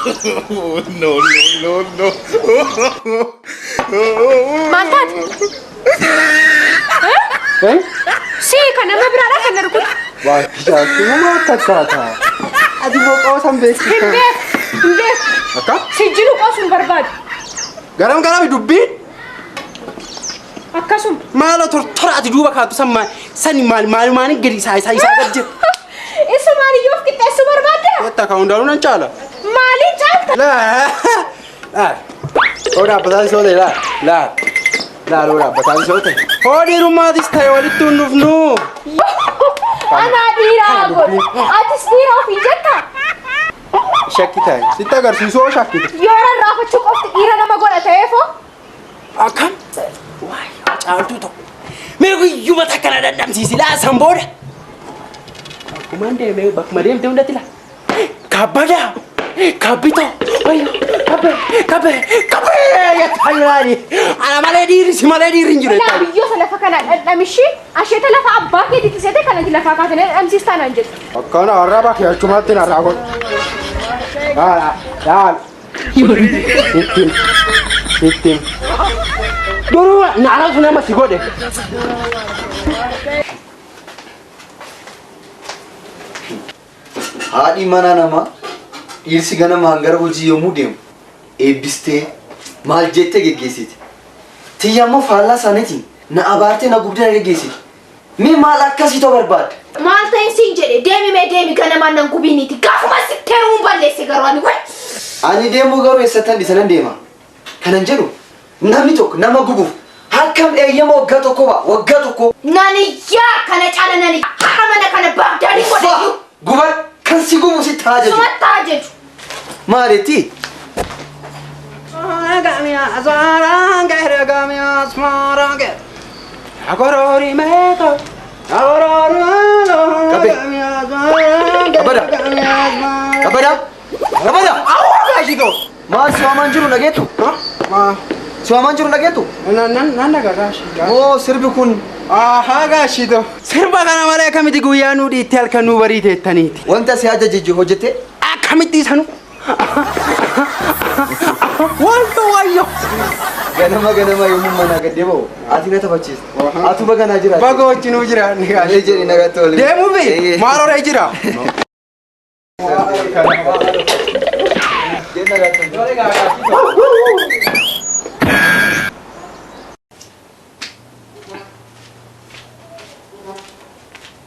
No, no, no, no. Mantat. Si, kana mabrara kana rukut. Wah, jatuh mata kata. Adi mau kau sampai sini. Hinde. Apa? Si jiru kau sum barbad. Garam hidup bit. Akkasum. Malah tor adi dua kata sama sani mal gedi saya kerja. Isu mari yof kita isu barbad. Kita kau undang cala. Mali cala. Lah. Kau dah betul soalnya lah. Lah, udah betul soalnya. Oh di rumah di stay wali tunuf nu. Anak diragot. Atis dirau pinjata. Syakita. Sita gar susu syakita. Yoran rafa cukup ira nama gua telepon. Akan? Wah, cantik tu. Mereka cuma tak kena dalam sisi lah sambor. Aku mandi, mereka bak mariam tu dah tilah. Kabbiitoo. Ayo, kabbe. Ya tayari. Anak malah diri injuri. Nah, biyo salah fakana. Namishi, asyik salah fa abba ke di kisah kana salah fakatnya. Amsi stan anjir. Akan arah bak ya cuma tina ragot. Ittiin. Dulu nara sudah masih gede. Haadhi mana nama? Dhirsi ganama hangara hojii yommuu deemu eebbistee maal jettee geggeessiti. Tiyyammoo faallaa isaaniitiin na abaartee na gubdee na geggeessiti. Mee maal akkasii ta'uu barbaadda? Maal ta'in siin jedhe deemi ganamaan nan gubiiniiti. Gaafuma sittee uun balleesse garuu ani wayi. Ani deemuu garuu eessattan dhisanan deema. Kanan jedhu namni tokko nama gubuuf akkam eeyyama waggaa tokko. Naniyyaa kana caala nani haramana kana baabdaanii godhayyuu. Guban kan si gubu si taajaju. Sumatti taajaju. Maalitti? Kabada. Maal siwaman jiru dhageetu? Siwaman jiru dhageetu? Nanda garashi. Oh, sirbi kun. Gaashito. Sirba kana malee akkamitti guyyaa nuu dhiitti halkan nuu barii teettaniiti. Wanta si ajajajji hojjete? Akkamitti sanu? Wanta wayyo. Ganama yommuu mana gad deebi'u ati na taphachiista. Atu baga naa jira. Baga wajjin nuu jira. Malee jedhi nagatti waliin. Deemuu fi maal horee jira?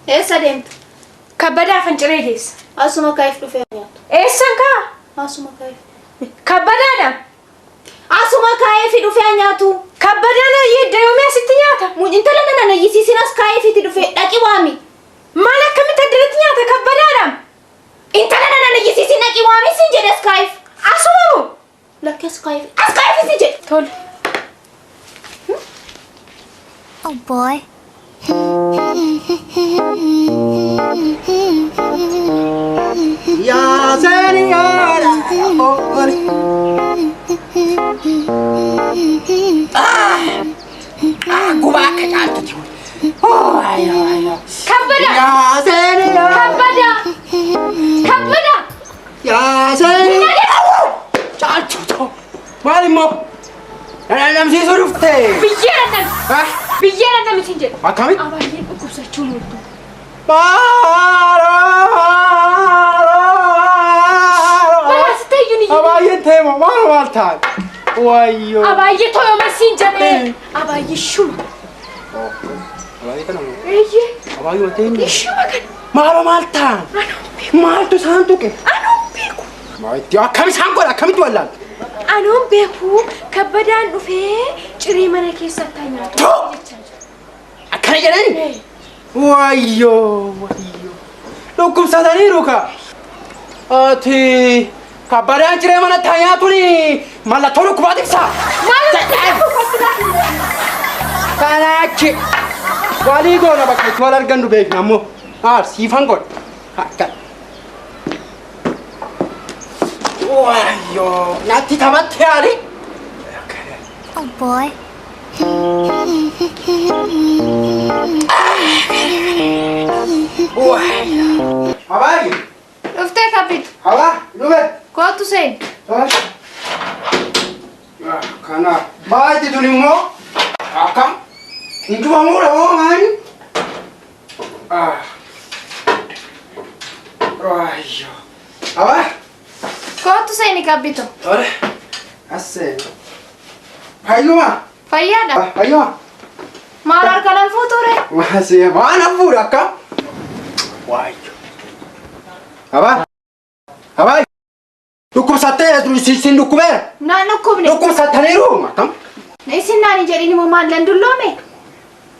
Essa deemtu? Kabbadaa finciree geessa. Asuma kaayif dhufee nyaatu. Eessan kaa? Asuma kaayif. Kabbadaadha? Asuma kaayif dhufee nyaatu. Kabbadaan yedda yoomii asitti nyaata? Intala nana nayyisiisin as kaayifitti dhufee dhaqi waami. Maal akkamitti addatti nyaata kabbadaadha? Intala nana nayyisiisin dhaqi waami sin jedhe as kaayif. Asuma moo? Lakki as kaayif si jedhe. Tole. Oh boy. Ya señora. Aku bakal jatuh. Oh, ayo. Kabbada. Ya señora. Kabbada. Ya señora. Jatuh. Mari mau. Nam sih suruh teh. Biyyeen nama isin jedhe. Akkamit? Abaayyeen dhukkubsachuu murtu. Balaasitaayyuu ni Abaayyeen teema maal taate? Wayyoo. Abaayyee to'oma siin jedhee. Abaayyee shuma. Abaayyee kana moo? Eeyyee. Abaayyee wanta hin Shuma kan. maal taan? Maaltu isaan tuqe? Anoon beeku. Maayitti akkami isaan godha akkamitti wallaan? Anoon beeku kabbadaan dhufee ciree mana keessatti nyaatu. Akkana jedhani? Wayyoo. Dhukkubsataniiru ka. Ati kabbadaan ciree mana nyaatuni mallattoo dhukkubaatiif isaa. Kanaachi walii goona bakka itti wal argannu beekna ammoo siifan godha. Akkana. Wayyoo. Natti taphatti yaali. Oh boy. Wayyoo. Abaayyee. Dhuftee kabbiitu. Abaa, dhufee. Kootu seen. Kana baay'ee tuni immoo akkam injumamuudha moo maali? Ayyo. Abaa. Kootu seeni kabbiitoo. Tole. Asee. Fayyuma. Fayyaadha. Fayyuma. Maal harkaan fuuture? Masee waan hafuudha akkam? Waayyo. Abaa. Abaa. Dhukkubsattee siin dhukkubeera. Naan dhukkubne. Dhukkubsattaniiru akkam? Isin naan jedhini moo maal lan dulloome?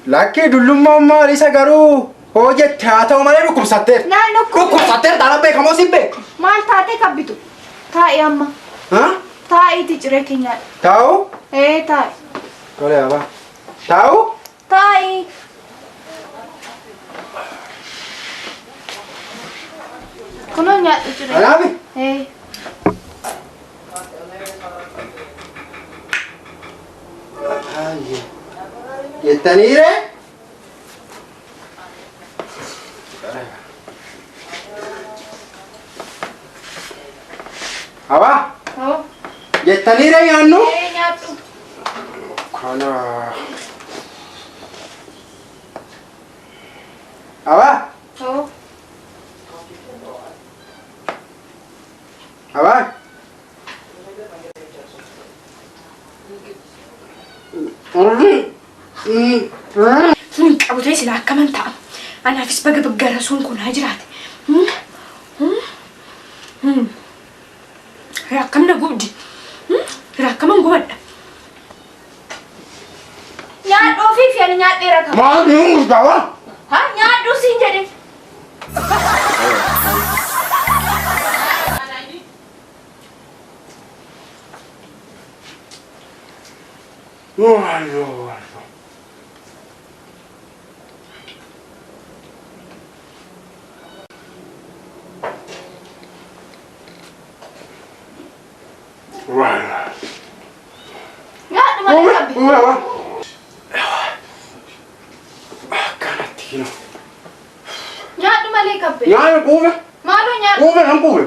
Lakkii dullummaa maal isa garuu hojjette haa ta'u malee dhukkubsatteera. Naan dhukkubne. Dhukkubsatteera dhaala beekamoo si beeku. Maal taatee kabbiitu? Taa'e amma. Taa'iiti ciree keenyaadha. Taa'u? Taa'i. Tole abaa. Taa'u? Taa'i. Kunoo nyaadhu ciree. Alaabi? Jettaniire? Abaa? Jettaniire nyaannu? Nyaadhu. Kana. Abaa? Abaa? Sun qabutee sila akkaman ta'a. Anaafis baga baggara sun kun haa jiraate. Rakkam na gubdi. Rakkaman gubadha. Nyaadhuu fi ani nyaadheera qaba. Maal ni guddawa? Ha nyaadhuu siin jedhe. Wayo. Nyaadhu malee qabbi. Nyaadhu malee qabbi. Nyaanni quufe? Maaloo nyaadhu? Quufe nan quufe.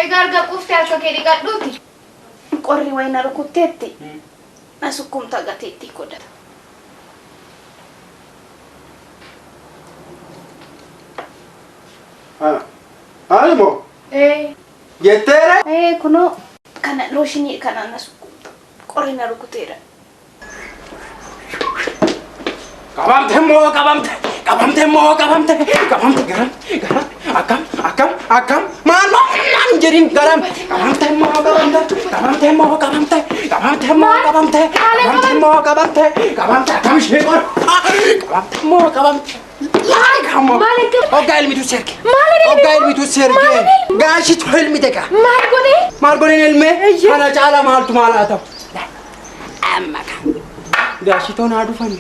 Egaa arga quuftee harka kee dhiqadhuuti. Qorri wayina rukutteetti. Na sukkumta gateetti godhata. Alimo? Jetteere? Kunoo kana looshinii kana na sukkumta. Qorri na rukuteera. Qabamte moo qabamte? Qabamte moo qabamte? Qabamte garam garam akkam maal jedhin garam qabamte moo qabamte? Qabamte moo qabamte? Qabamte moo qabamte? Qabamte moo qabamte? Qabamte akkam ishee qor? Qabamte moo qabamte? Oggaa ilmitu serge. Oggaa ilmitu serge. Gaashitu ilmite qa. Maal godheen ilmee? Kana caala maaltu maal haa ta'u? Amma kan. Gaashitoon haa dhufan.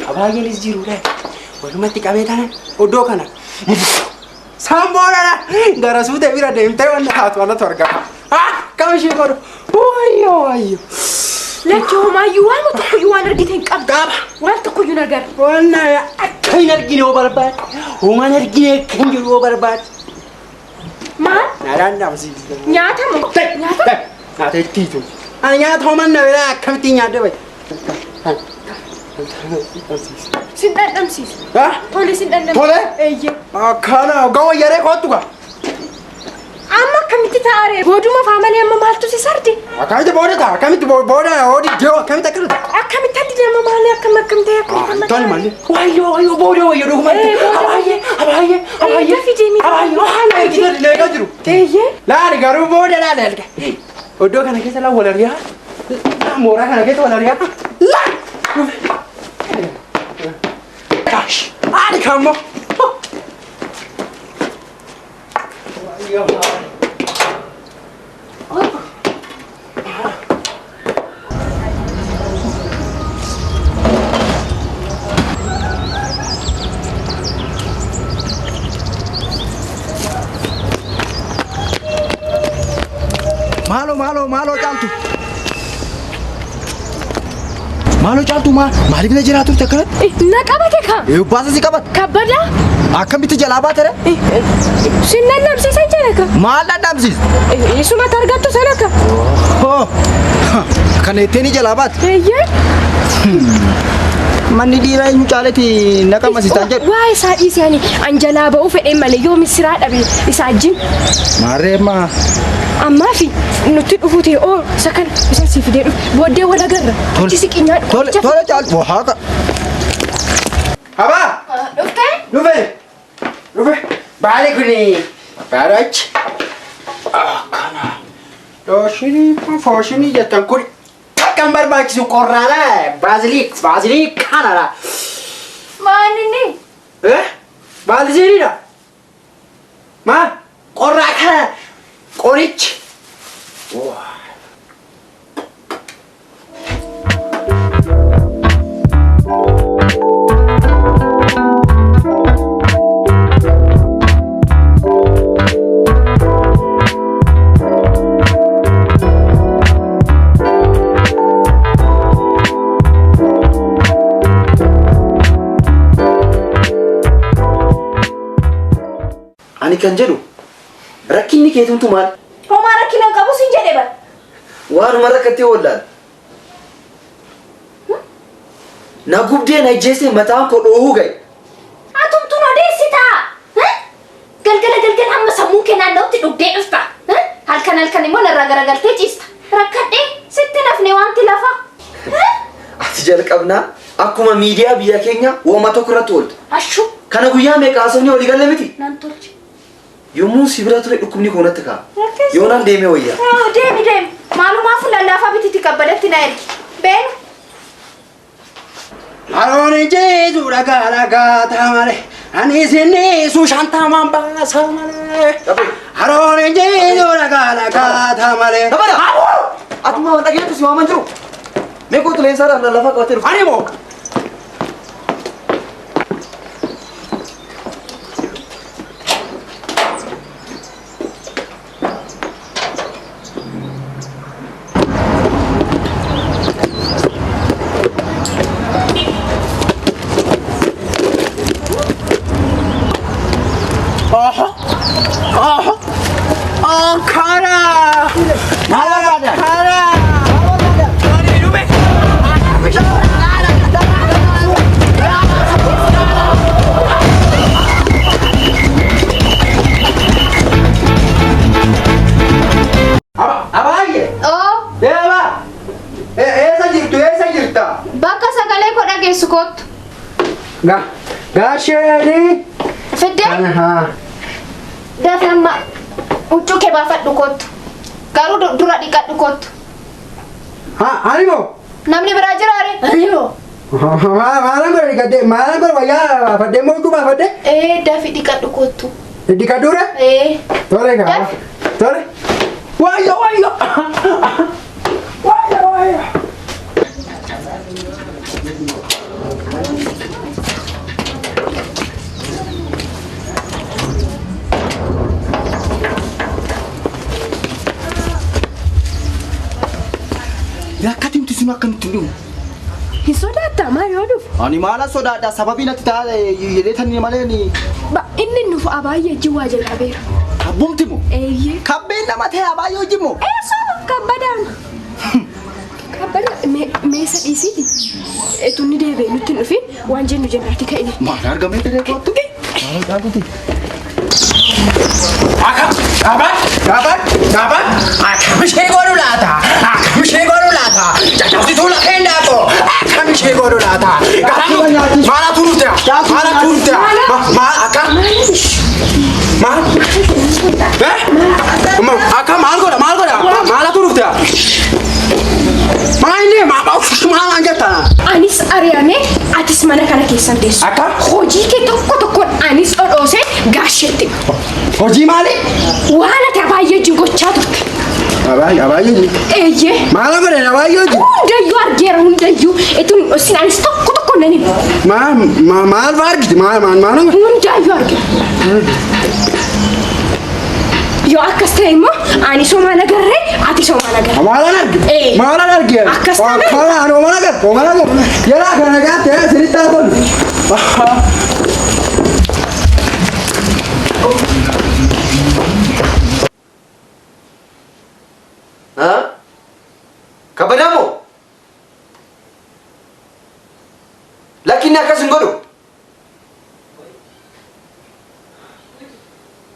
Abaayyenis jiruudha. Walumatti qabee tanan oddoo kana. Samboodhaadha. Gara suutee bira deemtee wanna haatu wannatu argama. Kam ishee godhu. Wayyo. Lachuu homaayyuu waan tokkoyyuu waan argite hin qabdu. Qaba. Waan tokkoyyuu hin argare. Wanna akka hin argine yoo barbaade. Homaan argine akka hin jiru yoo barbaade. Maal? Naadhaan dhaamsiisa. Nyaata moo? Nyaata? Nyaata ittiitu. Ani nyaata homaan na biraa akkamitti nyaadde bayi. Sin dhandhamsiisa. Tole sin dhandhamsiisa. Tole? Eeyyee. Akkana gawa yaree kootu qa. Amma akkamitti taa'aree? Booduma faamalee amma maaltu si sardi? Akkamitti booda ta'a? Akkamitti booda hoodi deewa akkamitti akkana ta'a? Akkamitti addi deema maalee akkam ta'e akkam Tole malee. Wayyo booda wayyo dhugumatti. Abaayye. Gaafi deemii. Abaayye. Leegaa jiru. Eeyyee. Laali garuu booda laali alga. Oddoo kana keessa laa wal ariyaa. Mooraa kana keessa wal ariyaa. Laa. Gosh. Ani kammo. Malo caaltu. Maalo caaltu maaliif na jiraatu takka? Na qabate ka. Baasa si qabat. Kabbada. Akkamitti jalaa baate? Sinna namsiisan jedhaka. Maal dhabsiis? Isuma targattu sanaka. Kana ittiin jalaa baate? Eeyyee. Manni dhiiraa eenyu caalati naqamasiisan jedhu. Waa isaa dhiisanii anjalaa ba'uu fedhee malee yoo misiraa dhabe isaa ajjin. Maarreema. Ammaa fi nutti dhufu ta'e isa kana isa si fidee dhufu booddee wal agarra. Achi siqinyaa tole caaltu haaqa. Abaa. Dhuftee? Dhufe. Baali kuni. Baaraach. Kana. Fooshinii jettan kun kan barbaachisu qorraala baazilii kanadha. Maalinni? Baaziliidha. Maal? Qorraa kana qorichi. Ani kan jedhu rakkinni keetuntu maal? Homaa rakkina qabu sin jedhe bar. Waanuma rakkattee oollaan. Na gubdee na ijjeessee mataan koo dhoohuu ga'e. Atumtuun odeessitaa. Galgala amma sammuu kee naannootti dhugdee dhufta. Halkan immoo narraa garagaltee ciista. Rakkadhee sitti nafne wanti lafa. Ati jalqabnaa akkuma miidiyaa biyya keenya wooma tokko irratti ooltu. Ashuu. Kana guyyaa meeqa haasofni olii galle miti? Naan tolche. Yommuu si bira ture dhukkubni kun natti ka'a. Yoonaan deemee wayyaa. Deemi. Maalumaaf lallaafaa bititi kabbadatti na ergi. Beenu. Haroon jeesu dhagaa taamale. Ani isinni suushantamaan baasa malee. Haroon jeesu dhagaa taamale. Dabala! Atuma waan dhageettu si waaman jiru. Meeqoo tuleensaadhaaf lallafaa qabatee dhufu. Ani moo? Kana! Abaaye! Deema! Eessa jirta? Bakka sagalee koo dhageessu kootu. Gaasheeni! Fiddee? Dafee amma huccuu kee baafadhu kootu. Garuu dura dhiqadhu kootu. Ani moo? Namni biraa jiraare? Ani moo? Maalaan bara wayyaa baafadhee moo huccuu baafadhee? Dafii dhiqadhu kootu. Dhiqadhuudha? Tole kaa. Tole. Wayyo! Rakkatimti sun akkamitti dhufu? Hin sodaattaa maal yoo dhufu? Ani maala sodaadha sababii natti taa'e yedeetanii malee ni. Inni nuuf abaayyee jiwaa jalqabeera. Abbumti moo? Eeyyee. Kabbeen nama ta'e abaayyee hojii moo? Eessoo kabbadaan. Kabbada meesa dhiisiiti. Tunni deebi'ee nutti hin dhufin waan jennu jennaati ka'ine. Maal argamee dheedee kootu? Maal dhaabuti? Kaban! Akkamishee godhu laata? Jajjabsituu lafee ndaaqoo! Akkamishee godhu laata? Maalatu nuti? Maal akka? Maal? Akka maal godha? Maalatu nuti? Maal jetta? Anis ari'amee atis mana kana keessan teessu. Akka? Hojii kee tokkoon anis dhodhoosee gaasheetti. Hojii maali? Waan ati abaayyee wajjin gochaa turte. Abaayyee? Eeyyee. Maal godhe abaayyee wajjin? Hundayyuu argeera hundayyuu. Itun osin anis tokko nan himu. Maal fa'aa argite? Maal? Hundayyuu argeera. Yoo akkas ta'e immoo ani somaan agarree ati somaan agarree. Maalaan arge? Maalaan arge? Akkas taane? Maalaan ooman agar? Ooman agar? Jalaa kana gaatte sirriitti haa tolu. Kabadamoo? Lakkinni akkas hin godhu.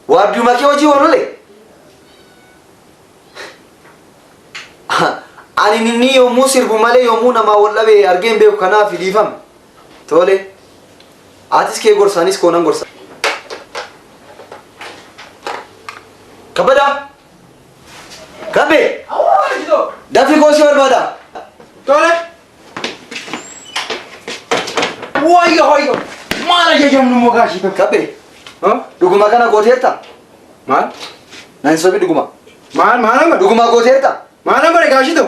Waarduu makee hojii oolole. Ani ninni yommuu sirbu malee yommuu namaa wal dhabe argeen beeku kanaaf dhiifame. Tole. Atis kee gorsaanis koonan gorsa. Kabada. Kabbe. Dafii koosii barbaada. Tole. Wayyo. Maal ajajamnu mogaashii kan. Kabbe. Dhuguma kana gooteerta? Maal? Naan sobi dhuguma. Maal amma? Dhuguma gooteerta? Maal amma gaashii ta'u?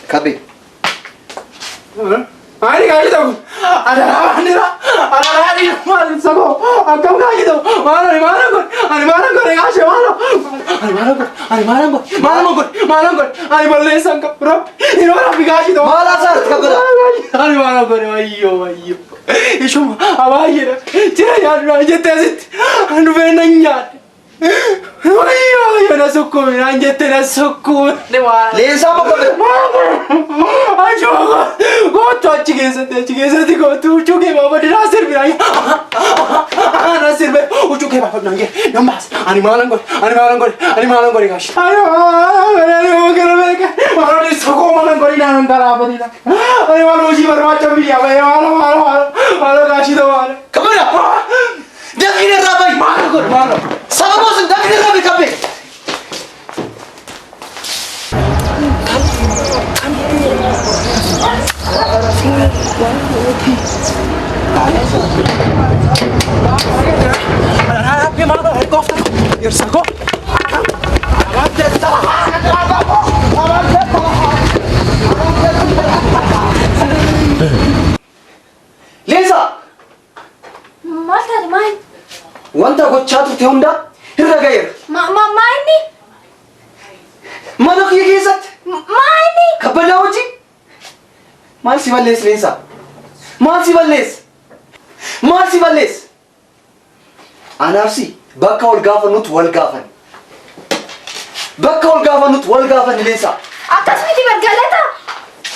Kabbe. Ani gaashii ta'u. Adaraa ni maal sako. Akkam gaashii ta'u. Ani maalan godhe gaashii maalo. Ani balleessan qabu rabbi. Inoo rabbi gaashii ta'u. Maal asaarti kabbada? Ani maalan godhe wayyo. Ishuma abaayyeedha. Jira yaadudha jettee asitti. Anu beena nyaadhe. Wayyo na sukkuumi naan jette na sukkuumi. Leensaa moo kabbada? Ajooga. Gootu achi keessatti gootu uchukee baafadhe naa sirbira. Naa sirbe uchukee baafadhe naan jedhe nambaas. Ani maalan godhe gaashi. Ani gara beeka. Maalan sokoo maalan godhe naan galaafadhe. Ani maalan hojii barbaacha biyya bahe maalan gaashi ta'u maalan. Kabada! Dafii irraa bahi! Maalan godhe maalan. Sababoo sun dafii irraa bahi kabbe! Leensaa! Maal taate maal? Wanta gochaa turte hunda irra gaheera. Maali? Mana kiyya keessatti Maali? kabbadaa hojii. Maal si balleessa Leensaa? Maal si balleessa? Anaafsi bakka wal gaafannutti wal gaafanni Leensaa. Akkasumatti bargalata?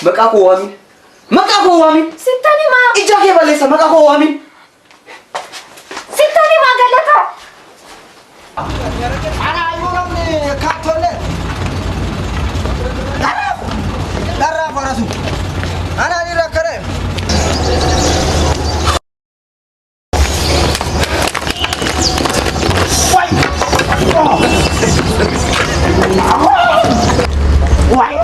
Maqaa koo waamin. Sittani maa? Ija kee balleessa maqaa koo waamin. Sittani maa galata? Ana ayuu namni kaattolle. Darraa farasu. Ana ni rakkare. Why?